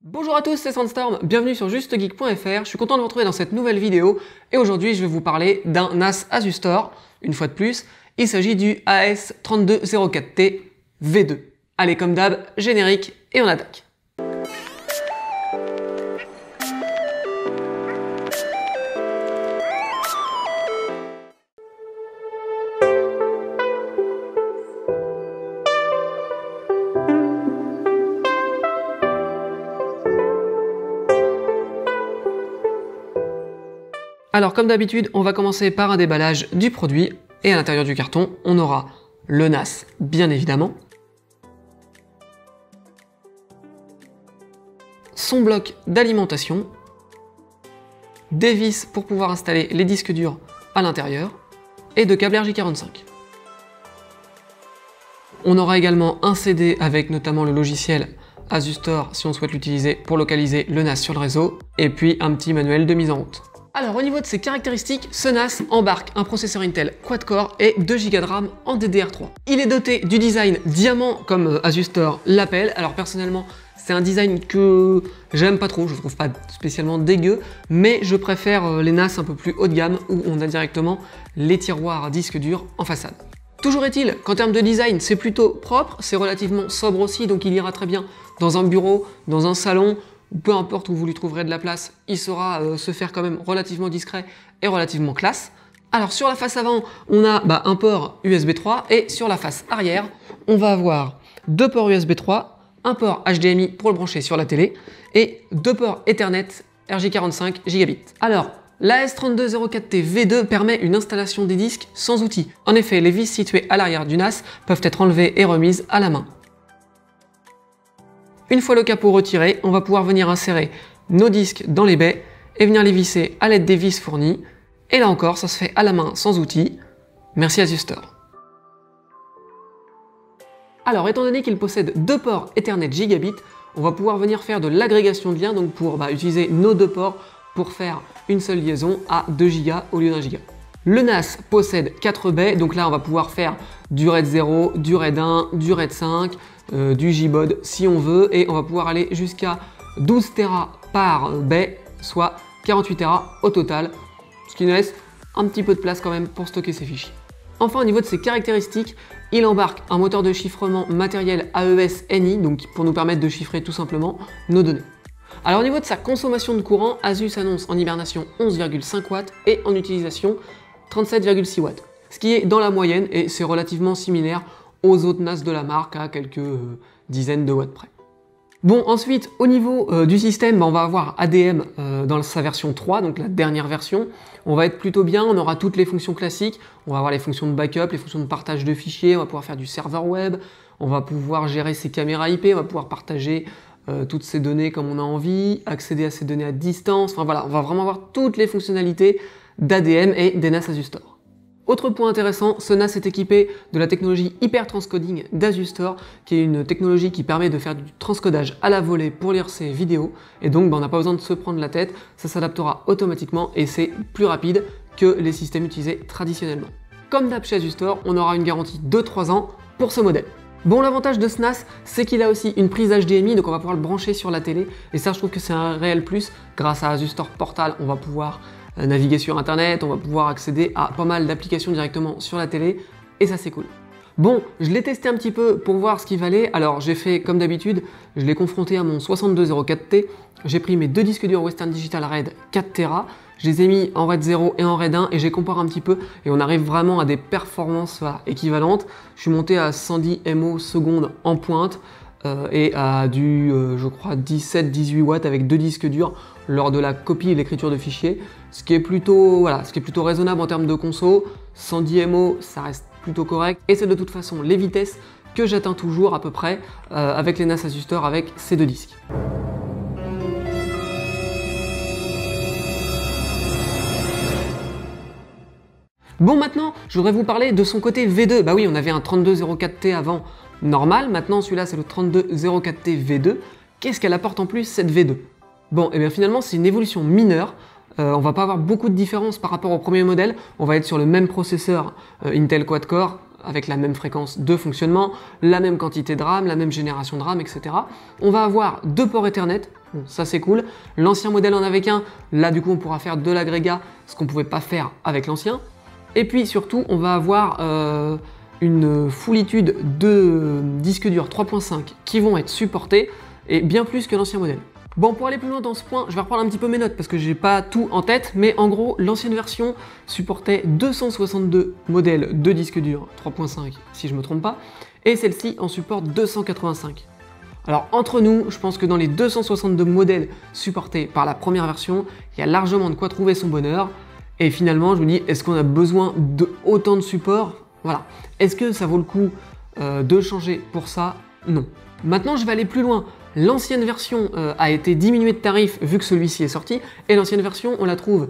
Bonjour à tous, c'est Sandstorm, bienvenue sur JusteGeek.fr, je suis content de vous retrouver dans cette nouvelle vidéo et aujourd'hui je vais vous parler d'un NAS Asus Store, une fois de plus, il s'agit du AS3204T V2. Allez comme d'hab, générique et on attaque. Alors comme d'habitude, on va commencer par un déballage du produit et à l'intérieur du carton, on aura le NAS bien évidemment, son bloc d'alimentation, des vis pour pouvoir installer les disques durs à l'intérieur et deux câbles RJ45. On aura également un CD avec notamment le logiciel Asus Store si on souhaite l'utiliser pour localiser le NAS sur le réseau et puis un petit manuel de mise en route. Alors au niveau de ses caractéristiques, ce NAS embarque un processeur Intel quad-core et 2 Go de RAM en DDR3. Il est doté du design diamant comme Asus Store l'appelle. Alors personnellement, c'est un design que j'aime pas trop, je trouve pas spécialement dégueu, mais je préfère les NAS un peu plus haut de gamme où on a directement les tiroirs à disques durs en façade. Toujours est-il qu'en termes de design, c'est plutôt propre, c'est relativement sobre aussi, donc il ira très bien dans un bureau, dans un salon, peu importe où vous lui trouverez de la place, il saura se faire quand même relativement discret et relativement classe. Alors sur la face avant, on a un port USB 3 et sur la face arrière, on va avoir deux ports USB 3, un port HDMI pour le brancher sur la télé et deux ports Ethernet RJ45 Gigabit. Alors, la S3204T V2 permet une installation des disques sans outils. En effet, les vis situées à l'arrière du NAS peuvent être enlevées et remises à la main. Une fois le capot retiré, on va pouvoir venir insérer nos disques dans les baies et venir les visser à l'aide des vis fournies. Et là encore, ça se fait à la main sans outils. Merci Asus Store. Alors, étant donné qu'il possède deux ports Ethernet Gigabit, on va pouvoir venir faire de l'agrégation de liens, donc pour utiliser nos deux ports pour faire une seule liaison à 2 Go au lieu d'1 Go. Le NAS possède 4 baies, donc là on va pouvoir faire du RAID 0, du RAID 1, du RAID 5, du JBOD si on veut, et on va pouvoir aller jusqu'à 12 Tera par baie, soit 48 Tera au total, ce qui nous laisse un petit peu de place quand même pour stocker ces fichiers. Enfin, au niveau de ses caractéristiques, il embarque un moteur de chiffrement matériel AES-NI, donc pour nous permettre de chiffrer tout simplement nos données. Alors au niveau de sa consommation de courant, Asus annonce en hibernation 11,5 watts et en utilisation 37,6 watts, ce qui est dans la moyenne et c'est relativement similaire aux autres NAS de la marque à quelques dizaines de watts près. Bon, ensuite au niveau du système, on va avoir ADM dans sa version 3, donc la dernière version. On va être plutôt bien, on aura toutes les fonctions classiques, on va avoir les fonctions de backup, les fonctions de partage de fichiers, on va pouvoir faire du serveur web, on va pouvoir gérer ses caméras IP, on va pouvoir partager toutes ces données comme on a envie, accéder à ces données à distance, enfin voilà, on va vraiment avoir toutes les fonctionnalités d'ADM et des NAS Asus Store. Autre point intéressant, ce NAS est équipé de la technologie Hyper Transcoding d'Asus Store, qui est une technologie qui permet de faire du transcodage à la volée pour lire ses vidéos, et donc on n'a pas besoin de se prendre la tête, ça s'adaptera automatiquement et c'est plus rapide que les systèmes utilisés traditionnellement. Comme d'hab chez Asus Store, on aura une garantie de 3 ans pour ce modèle. Bon, l'avantage de ce NAS, c'est qu'il a aussi une prise HDMI, donc on va pouvoir le brancher sur la télé, et ça je trouve que c'est un réel plus. Grâce à Asus Store Portal, on va pouvoir naviguer sur internet, on va pouvoir accéder à pas mal d'applications directement sur la télé, et ça c'est cool. Bon, je l'ai testé un petit peu pour voir ce qu'il valait, alors j'ai fait comme d'habitude, je l'ai confronté à mon 6204T, j'ai pris mes deux disques durs Western Digital RAID 4 Tera, je les ai mis en RAID 0 et en RAID 1 et j'ai comparé un petit peu et on arrive vraiment à des performances équivalentes. Je suis monté à 110 MO secondes en pointe et à du, je crois, 17-18 watts avec deux disques durs lors de la copie et l'écriture de fichiers, ce qui est plutôt raisonnable en termes de conso. 110 MO, ça reste plutôt correct et c'est de toute façon les vitesses que j'atteins toujours à peu près avec les NAS Asus Store avec ces deux disques. Bon, maintenant, je voudrais vous parler de son côté V2. Bah oui, on avait un 3204T avant normal, maintenant celui-là c'est le 3204T V2. Qu'est-ce qu'elle apporte en plus cette V2? Bon, et bien finalement c'est une évolution mineure. On va pas avoir beaucoup de différence par rapport au premier modèle. On va être sur le même processeur Intel quad-core avec la même fréquence de fonctionnement, la même quantité de RAM, la même génération de RAM, etc. On va avoir deux ports Ethernet Bon, ça c'est cool. L'ancien modèle en avait qu'un, là du coup on pourra faire de l'agrégat, ce qu'on ne pouvait pas faire avec l'ancien. Et puis surtout, on va avoir une foulitude de disques durs 3.5 qui vont être supportés, et bien plus que l'ancien modèle. Bon, pour aller plus loin dans ce point, je vais reprendre un petit peu mes notes parce que j'ai pas tout en tête, mais en gros, l'ancienne version supportait 262 modèles de disques durs 3.5, si je me trompe pas, et celle-ci en supporte 285. Alors entre nous, je pense que dans les 262 modèles supportés par la première version, il y a largement de quoi trouver son bonheur, et finalement, je me dis, est-ce qu'on a besoin de autant de supports? Voilà. Est-ce que ça vaut le coup de changer pour ça? Non. Maintenant, je vais aller plus loin. L'ancienne version a été diminuée de tarif vu que celui-ci est sorti, et l'ancienne version, on la trouve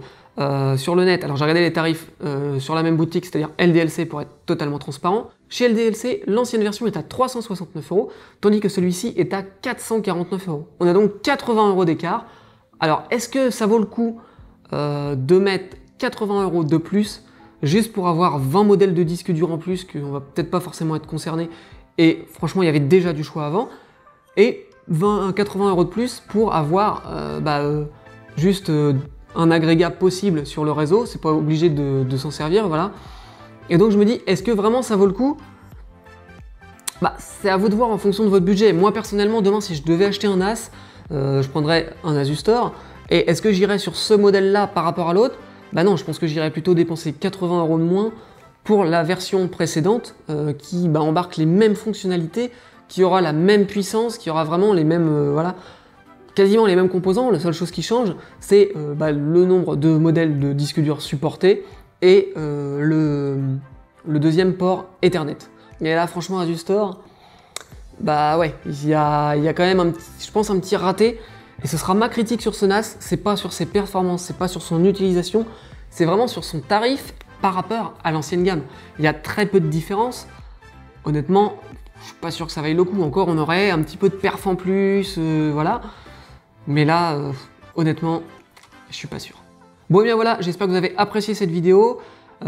sur le net. Alors j'ai regardé les tarifs sur la même boutique, c'est-à-dire LDLC pour être totalement transparent. Chez LDLC, l'ancienne version est à 369 €, tandis que celui-ci est à 449 €. On a donc 80 € d'écart. Alors est-ce que ça vaut le coup de mettre 80 € de plus juste pour avoir 20 modèles de disques durs en plus, qu'on va peut-être pas forcément être concerné, et franchement il y avait déjà du choix avant, et 80 € de plus pour avoir juste un agrégat possible sur le réseau, c'est pas obligé de s'en servir, voilà. Et donc je me dis, est-ce que vraiment ça vaut le coup? C'est à vous de voir en fonction de votre budget. Moi personnellement, demain si je devais acheter un NAS, je prendrais un Asus Store, et est-ce que j'irais sur ce modèle-là par rapport à l'autre? Bah non, je pense que j'irais plutôt dépenser 80 € de moins pour la version précédente qui embarque les mêmes fonctionnalités, qui aura la même puissance, qui aura vraiment les mêmes, quasiment les mêmes composants. La seule chose qui change, c'est le nombre de modèles de disques durs supportés et le deuxième port Ethernet. Et là, franchement, Asus Store, ouais, il y a quand même je pense un petit raté. Et ce sera ma critique sur ce NAS, c'est pas sur ses performances, c'est pas sur son utilisation, c'est vraiment sur son tarif par rapport à l'ancienne gamme. Il y a très peu de différence. Honnêtement, je suis pas sûr que ça vaille le coup. Encore, on aurait un petit peu de perf en plus, voilà. Mais là, honnêtement, je suis pas sûr. Bon, et bien voilà, j'espère que vous avez apprécié cette vidéo.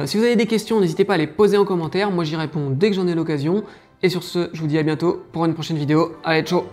Si vous avez des questions, n'hésitez pas à les poser en commentaire. Moi, j'y réponds dès que j'en ai l'occasion. Et sur ce, je vous dis à bientôt pour une prochaine vidéo. Allez, ciao!